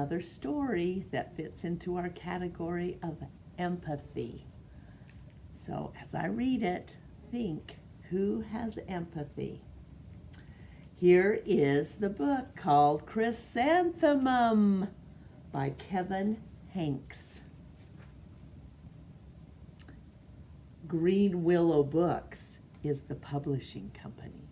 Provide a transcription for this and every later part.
another story that fits into our category of empathy. So as I read it, think, who has empathy? Here is the book called Chrysanthemum by Kevin Hanks. Green Willow Books is the publishing company.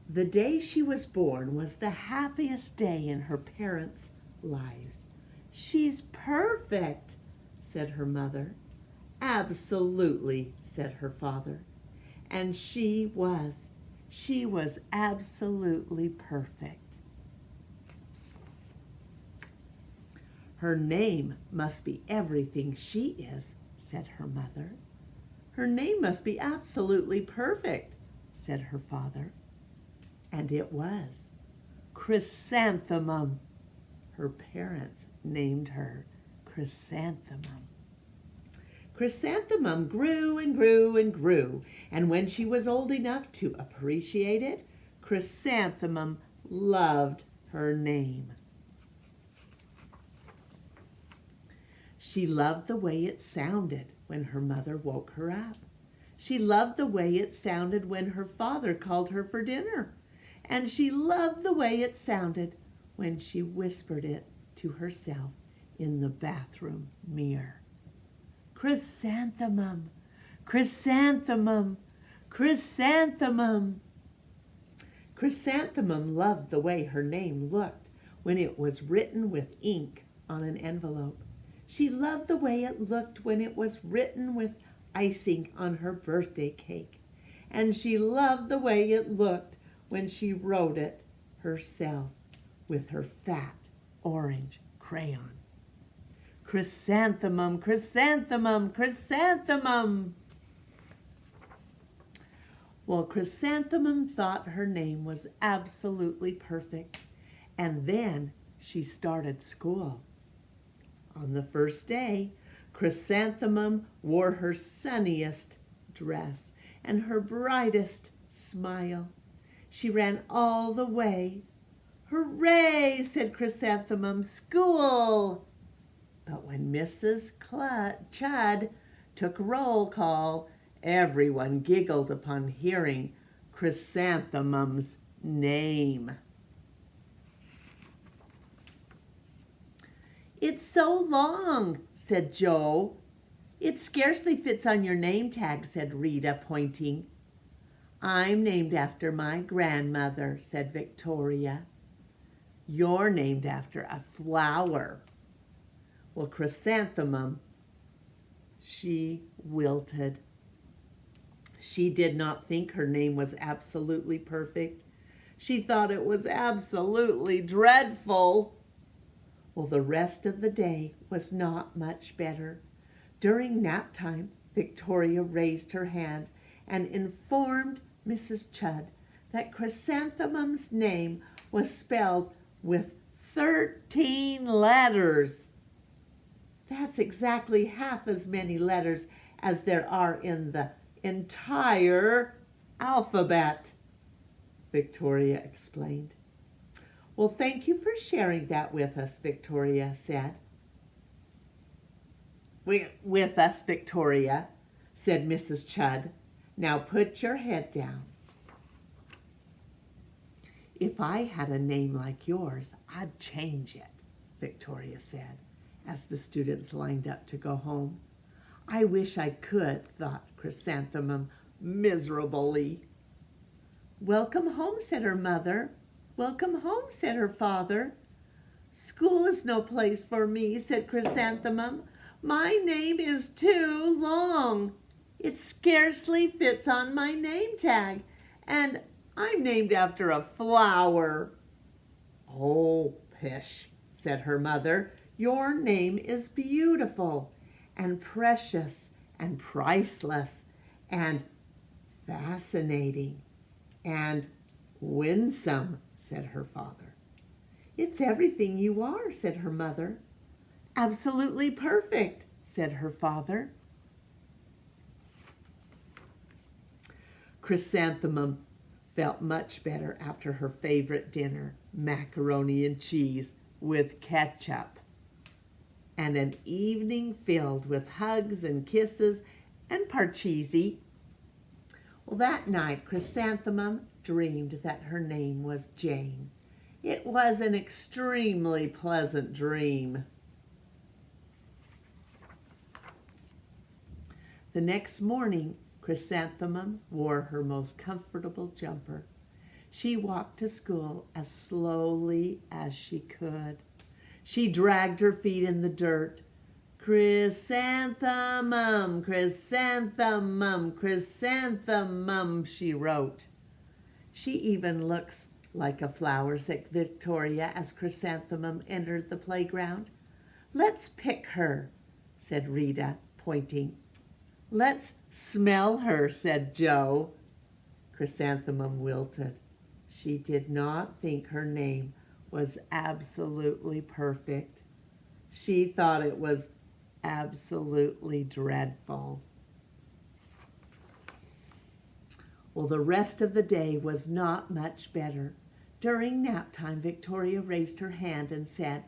The day she was born was the happiest day in her parents' lives. "She's perfect," said her mother. "Absolutely," said her father. And she was absolutely perfect. "Her name must be everything she is," said her mother. "Her name must be absolutely perfect," said her father. And it was. Chrysanthemum. Her parents named her Chrysanthemum. Chrysanthemum grew and grew and grew, and when she was old enough to appreciate it, Chrysanthemum loved her name. She loved the way it sounded when her mother woke her up. She loved the way it sounded when her father called her for dinner. And she loved the way it sounded when she whispered it to herself in the bathroom mirror. Chrysanthemum, chrysanthemum, chrysanthemum. Chrysanthemum loved the way her name looked when it was written with ink on an envelope. She loved the way it looked when it was written with icing on her birthday cake. And she loved the way it looked when she wrote it herself with her fat orange crayon. Chrysanthemum, chrysanthemum, chrysanthemum. Well, Chrysanthemum thought her name was absolutely perfect, and then she started school. On the first day, Chrysanthemum wore her sunniest dress and her brightest smile. She ran all the way. "Hooray!" said Chrysanthemum, "school!" But when Mrs. Chud took roll call, everyone giggled upon hearing Chrysanthemum's name. "It's so long," said Jo. "It scarcely fits on your name tag," said Rita, pointing. "I'm named after my grandmother," said Victoria. "You're named after a flower." Well, Chrysanthemum, she wilted. She did not think her name was absolutely perfect. She thought it was absolutely dreadful. Well, the rest of the day was not much better. During nap time, Victoria raised her hand and informed Mrs. Chud that Chrysanthemum's name was spelled with 13 letters. That's exactly half as many letters as there are in the entire alphabet, Victoria explained. "Well, thank you for sharing that with us," Victoria said. "With us, Victoria," said Mrs. Chud. "Now put your head down." "If I had a name like yours, I'd change it," Victoria said, as the students lined up to go home. "I wish I could," thought Chrysanthemum miserably. "Welcome home," said her mother. "Welcome home," said her father. "School is no place for me," said Chrysanthemum. "My name is too long. It scarcely fits on my name tag, and I'm named after a flower." "Oh, pish," said her mother. "Your name is beautiful and precious and priceless and fascinating and winsome," said her father. "It's everything you are," said her mother. "Absolutely perfect," said her father. Chrysanthemum felt much better after her favorite dinner, macaroni and cheese with ketchup, and an evening filled with hugs and kisses and parcheesi. Well, that night, Chrysanthemum dreamed that her name was Jane. It was an extremely pleasant dream. The next morning, Chrysanthemum wore her most comfortable jumper. She walked to school as slowly as she could. She dragged her feet in the dirt. Chrysanthemum, chrysanthemum, chrysanthemum, she wrote. She even looks like a flower, said Victoria as Chrysanthemum entered the playground. Let's pick her, said Rita, pointing. Let's smell her, said Jo. Chrysanthemum wilted. She did not think her name was absolutely perfect. She thought it was absolutely dreadful. Well, the rest of the day was not much better. During nap time, Victoria raised her hand and said,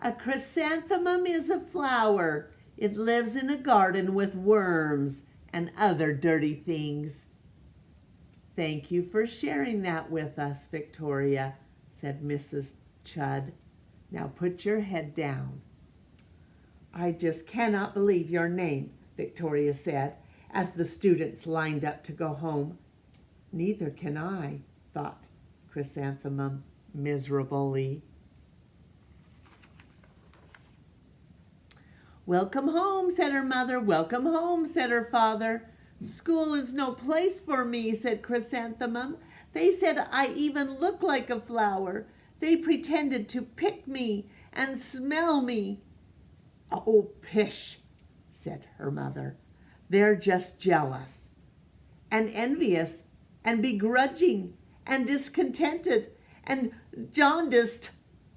"A chrysanthemum is a flower. It lives in a garden with worms and other dirty things." "Thank you for sharing that with us, Victoria," said Mrs. Chudd. "Now put your head down." "I just cannot believe your name," Victoria said, as the students lined up to go home. "Neither can I," thought Chrysanthemum miserably. "Welcome home," said her mother. "Welcome home," said her father. "School is no place for me," said Chrysanthemum. "They said I even look like a flower. They pretended to pick me and smell me." "Oh, pish," said her mother. "They're just jealous and envious and begrudging and discontented and jaundiced,"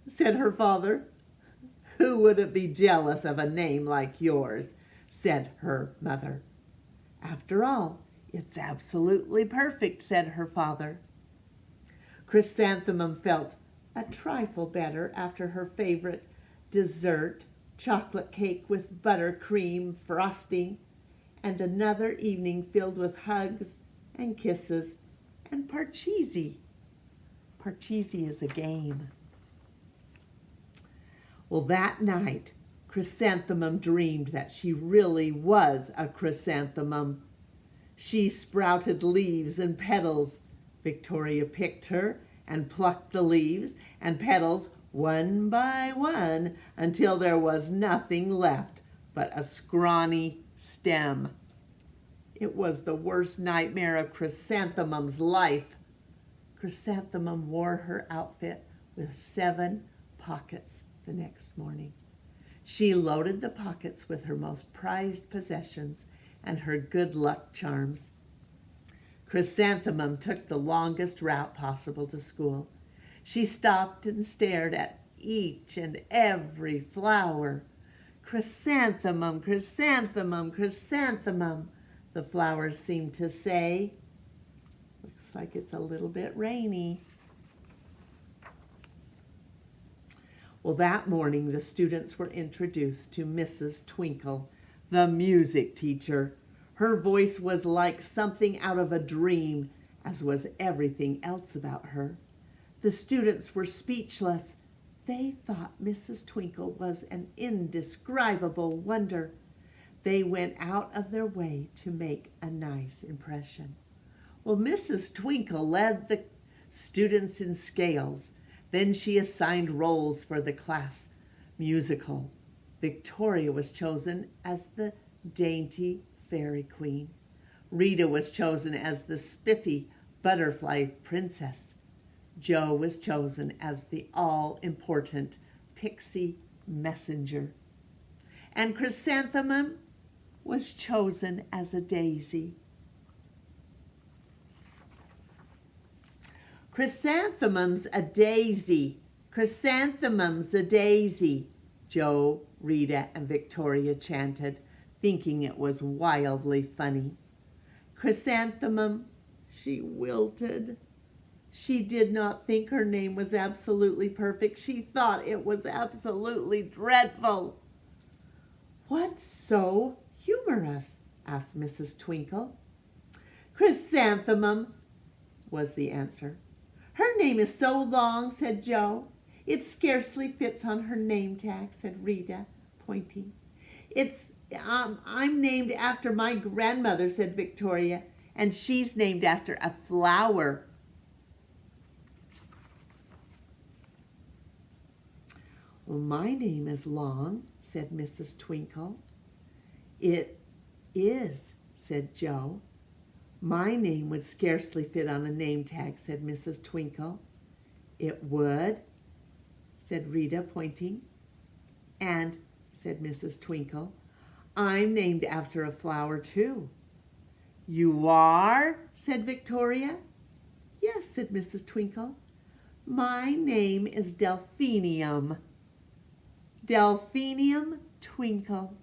said her father. "Who wouldn't be jealous of a name like yours?" said her mother. "After all, it's absolutely perfect," said her father. Chrysanthemum felt a trifle better after her favorite dessert, chocolate cake with buttercream frosting, and another evening filled with hugs and kisses and parcheesi. Parcheesi is a game. Well, that night, Chrysanthemum dreamed that she really was a chrysanthemum. She sprouted leaves and petals. Victoria picked her and plucked the leaves and petals one by one until there was nothing left but a scrawny stem. It was the worst nightmare of Chrysanthemum's life. Chrysanthemum wore her outfit with 7 pockets the next morning. She loaded the pockets with her most prized possessions and her good luck charms. Chrysanthemum took the longest route possible to school. She stopped and stared at each and every flower. "Chrysanthemum, chrysanthemum, chrysanthemum," the flowers seemed to say. Looks like it's a little bit rainy. Well, that morning the students were introduced to Mrs. Twinkle, the music teacher. Her voice was like something out of a dream, as was everything else about her. The students were speechless. They thought Mrs. Twinkle was an indescribable wonder. They went out of their way to make a nice impression. Well, Mrs. Twinkle led the students in scales. Then she assigned roles for the class musical. Victoria was chosen as the dainty fairy queen. Rita was chosen as the spiffy butterfly princess. Jo was chosen as the all-important pixie messenger. And Chrysanthemum was chosen as a daisy. "Chrysanthemum's a daisy. Chrysanthemum's a daisy," Jo, Rita, and Victoria chanted, thinking it was wildly funny. Chrysanthemum, she wilted. She did not think her name was absolutely perfect. She thought it was absolutely dreadful. "What's so humorous?" asked Mrs. Twinkle. "Chrysanthemum," was the answer. "Her name is so long," said Jo. "It scarcely fits on her name tag," said Rita, pointing. I'm named after my grandmother," said Victoria, "and she's named after a flower." "Well, my name is long," said Mrs. Twinkle. "It is," said Jo. "My name would scarcely fit on a name tag," said Mrs. Twinkle. "It would," said Rita, pointing. "And," said Mrs. Twinkle, "I'm named after a flower, too." "You are?" said Victoria. "Yes," said Mrs. Twinkle. "My name is Delphinium. Delphinium Twinkle.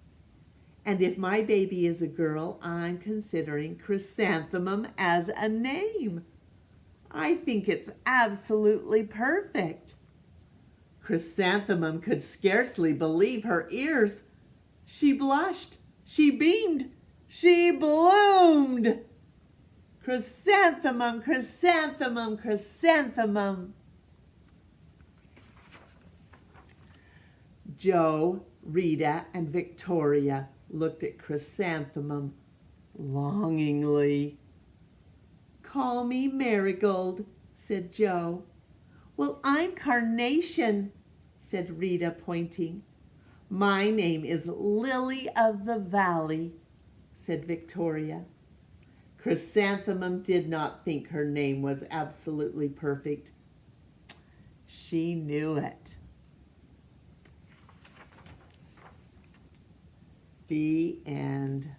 And if my baby is a girl, I'm considering Chrysanthemum as a name. I think it's absolutely perfect." Chrysanthemum could scarcely believe her ears. She blushed, she beamed, she bloomed. "Chrysanthemum, chrysanthemum, chrysanthemum." Jo, Rita, and Victoria looked at Chrysanthemum longingly. "Call me Marigold," said Jo. "Well, I'm Carnation," said Rita, pointing. "My name is Lily of the Valley," said Victoria. Chrysanthemum did not think her name was absolutely perfect. She knew it. The end.